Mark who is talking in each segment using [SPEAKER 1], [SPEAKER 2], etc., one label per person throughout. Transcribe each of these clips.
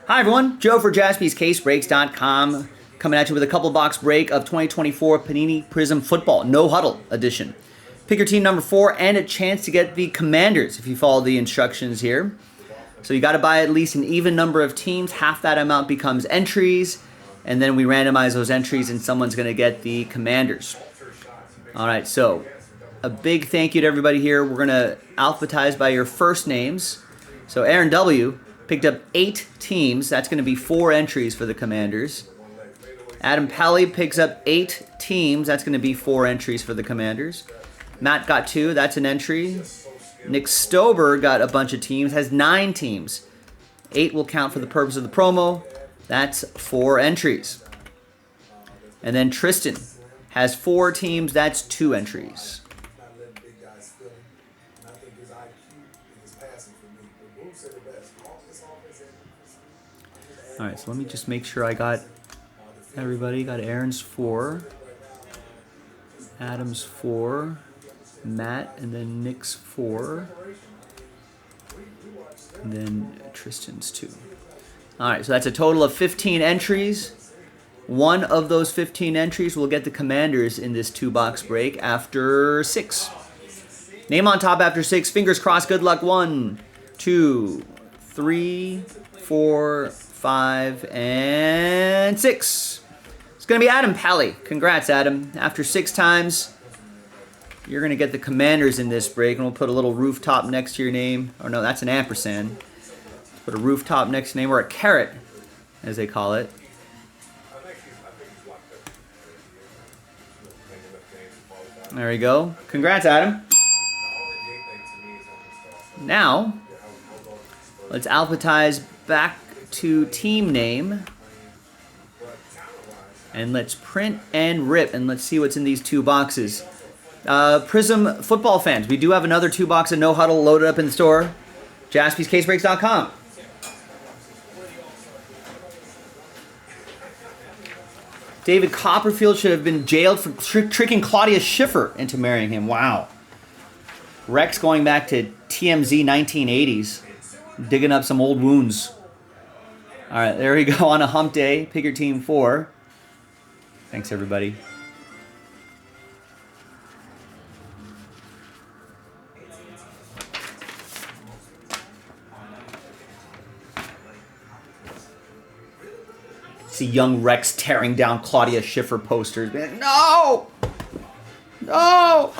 [SPEAKER 1] Hi everyone, Joe for JaspysCaseBreaks.com coming at you with a couple box break of 2024 Panini Prizm Football No Huddle edition. Pick your team number 4 and a chance to get the Commanders if you follow the instructions here. So you got to buy at least an even number of teams. Half that amount becomes entries, and then we randomize those entries and someone's going to get the Commanders. All right, so a big thank you to everybody here. We're going to alphabetize by your first names. So Aaron W. picked up 8 teams. That's going to be 4 entries for the Commanders. Adam Pally picks up 8 teams. That's going to be 4 entries for the Commanders. Matt got 2. That's an entry. Nick Stober got a bunch of teams. Has 9 teams. 8 will count for the purpose of the promo. That's 4 entries. And then Tristan has 4 teams. That's 2 entries. All right, so let me just make sure I got everybody. Got Aaron's 4, Adam's 4, Matt, and then Nick's 4, and then Tristan's 2. All right, so that's a total of 15 entries. One of those 15 entries will get the Commanders in this 2-box break after 6. Name on top after 6. Fingers crossed. Good luck. 1, 2, 3, 4, 5, and 6. It's going to be Adam Pally. Congrats, Adam. After 6 times, you're going to get the Commanders in this break, and we'll put a little rooftop next to your name. Or no, that's an ampersand. Put a rooftop next to your name, or a caret, as they call it. There we go. Congrats, Adam. Now, let's alphabetize back to team name. And let's print and rip, and let's see what's in these 2 boxes. Prizm football fans, we do have another 2 box of No Huddle loaded up in the store. JaspysCaseBreaks.com. David Copperfield should have been jailed for tricking Claudia Schiffer into marrying him. Wow. Rex going back to TMZ 1980s. Digging up some old wounds. All right, there we go on a hump day. Pick your team 4. Thanks, everybody. See young Rex tearing down Claudia Schiffer posters. No! No!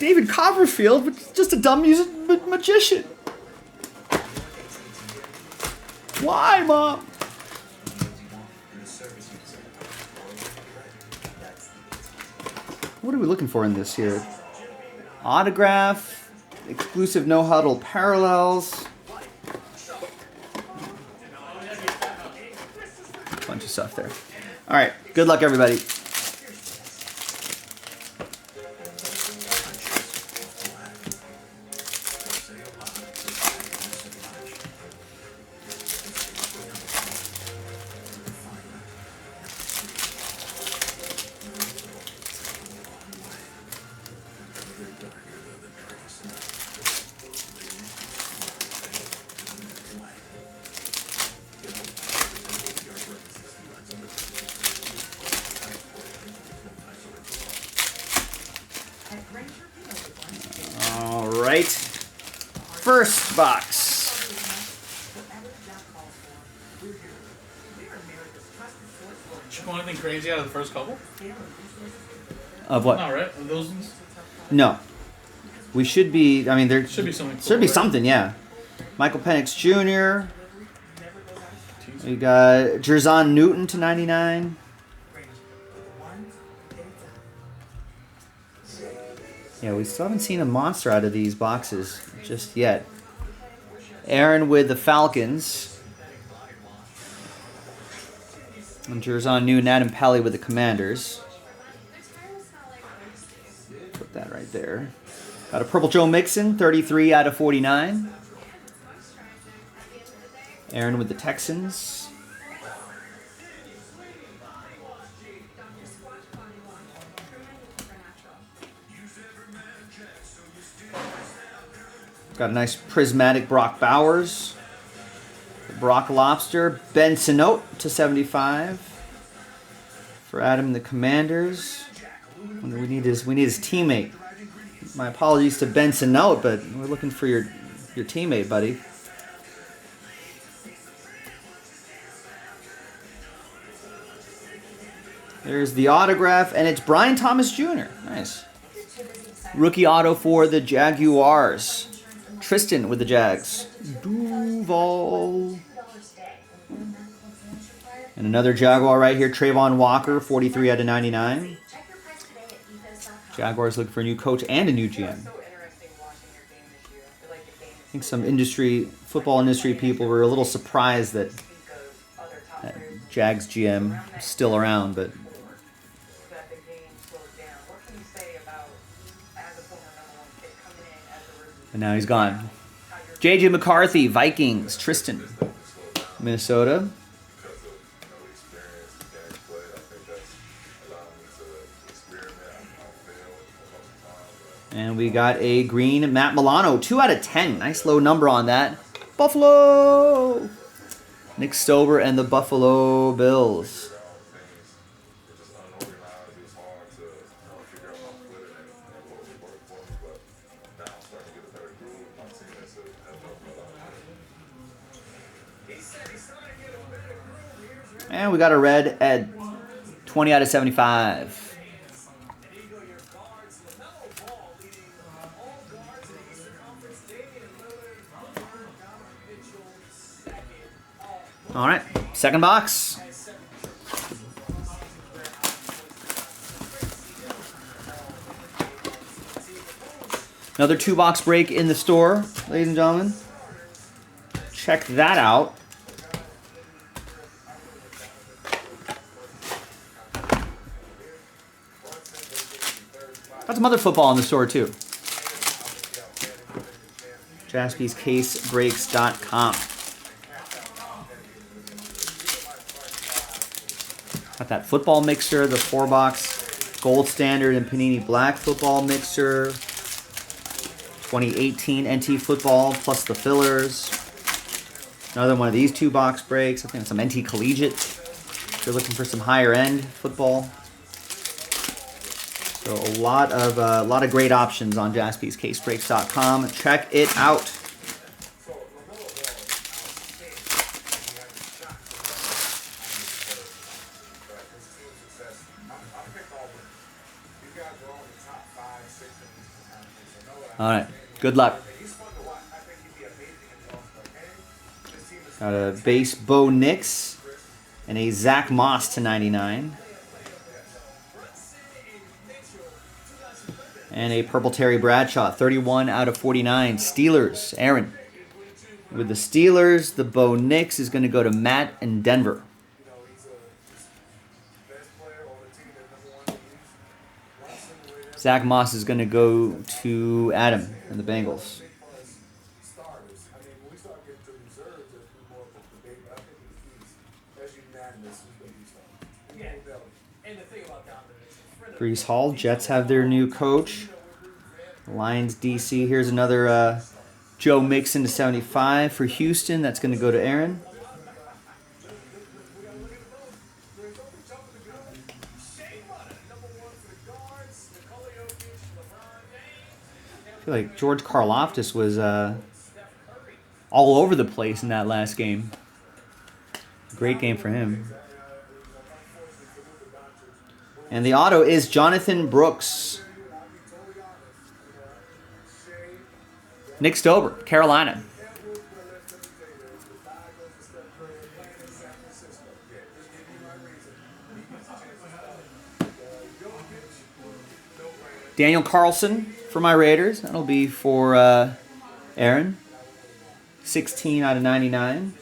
[SPEAKER 1] David Copperfield, but just a dumb magician. Why, Mom? What are we looking for in this here? Autograph, exclusive No Huddle parallels. Bunch of stuff there. All right, good luck, everybody. All right, first box.
[SPEAKER 2] Did you pull anything crazy out of the first couple?
[SPEAKER 1] Of what?
[SPEAKER 2] Not right. Of those ones?
[SPEAKER 1] No. We should be, I mean, there
[SPEAKER 2] Should be something.
[SPEAKER 1] should be something, yeah. Michael Penix Jr. We got Jerzon Newton to 99. Yeah, we still haven't seen a monster out of these boxes just yet. Aaron with the Falcons. And Jerzon Newton, Adam Pally with the Commanders. Put that right there. Got a Purple Joe Mixon, 33 out of 49. Aaron with the Texans. Got a nice prismatic Brock Bowers. Brock Lobster. Ben Sinote /75 for Adam and the Commanders. We need his teammate. My apologies to Ben Sinote, but we're looking for your teammate, buddy. There's the autograph, and it's Brian Thomas Jr. Nice. Rookie auto for the Jaguars. Tristan with the Jags. Duval. And another Jaguar right here, Trayvon Walker, 43 out of 99. Jaguars looking for a new coach and a new GM. I think some football industry people were a little surprised that Jags GM is still around, but and now he's gone. J.J. McCarthy, Vikings, Tristan, Minnesota. And we got a green Matt Milano, 2 out of 10. Nice low number on that. Buffalo! Nick Stober and the Buffalo Bills. And we got a red at 20 out of 75. All right, second box. Another 2-box break in the store, ladies and gentlemen. Check that out. Got some other football in the store too. JaspysCaseBreaks.com. Got that football mixer, the 4-box Gold Standard and Panini Black football mixer. 2018 NT football plus the fillers. Another one of these 2-box breaks. I think some NT Collegiate. If you're looking for some higher end football. So a lot of great options on JaspysCaseBreaks.com. Check it out. All right, good luck. Got a base Bo Nix and a Zach Moss /99. And a purple Terry Bradshaw, 31 out of 49. Steelers, Aaron. With the Steelers, the Bo Nix is going to go to Matt in Denver. Zach Moss is going to go to Adam and the Bengals. Breece Hall, Jets have their new coach. Lions DC, here's another Joe Mixon /75 for Houston. That's going to go to Aaron. I feel like George Karlaftis was all over the place in that last game. Great game for him. And the auto is Jonathan Brooks. Nick Stober, Carolina. Daniel Carlson for my Raiders. That'll be for Aaron. 16 out of 99.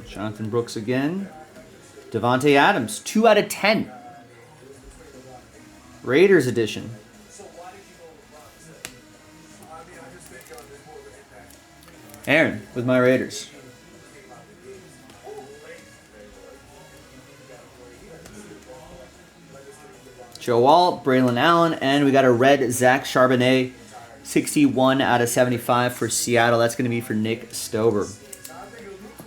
[SPEAKER 1] Jonathan Brooks again. Devontae Adams, 2 out of 10. Raiders edition. Aaron with my Raiders. Joe Walt, Braylon Allen, and we got a red Zach Charbonnet, 61 out of 75 for Seattle. That's going to be for Nick Stover.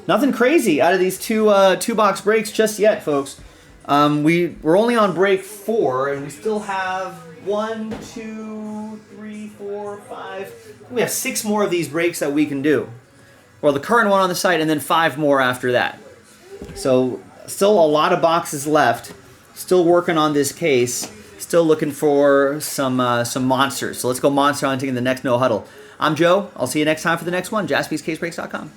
[SPEAKER 1] Nothing crazy out of these two-box breaks just yet, folks. We're only on break 4, and we still have 1, 2, 3, 4, 5. We have 6 more of these breaks that we can do. Well, the current one on the site, and then 5 more after that. So still a lot of boxes left. Still working on this case. Still looking for some monsters. So let's go monster hunting in the next No Huddle. I'm Joe. I'll see you next time for the next one. JaspysCaseBreaks.com.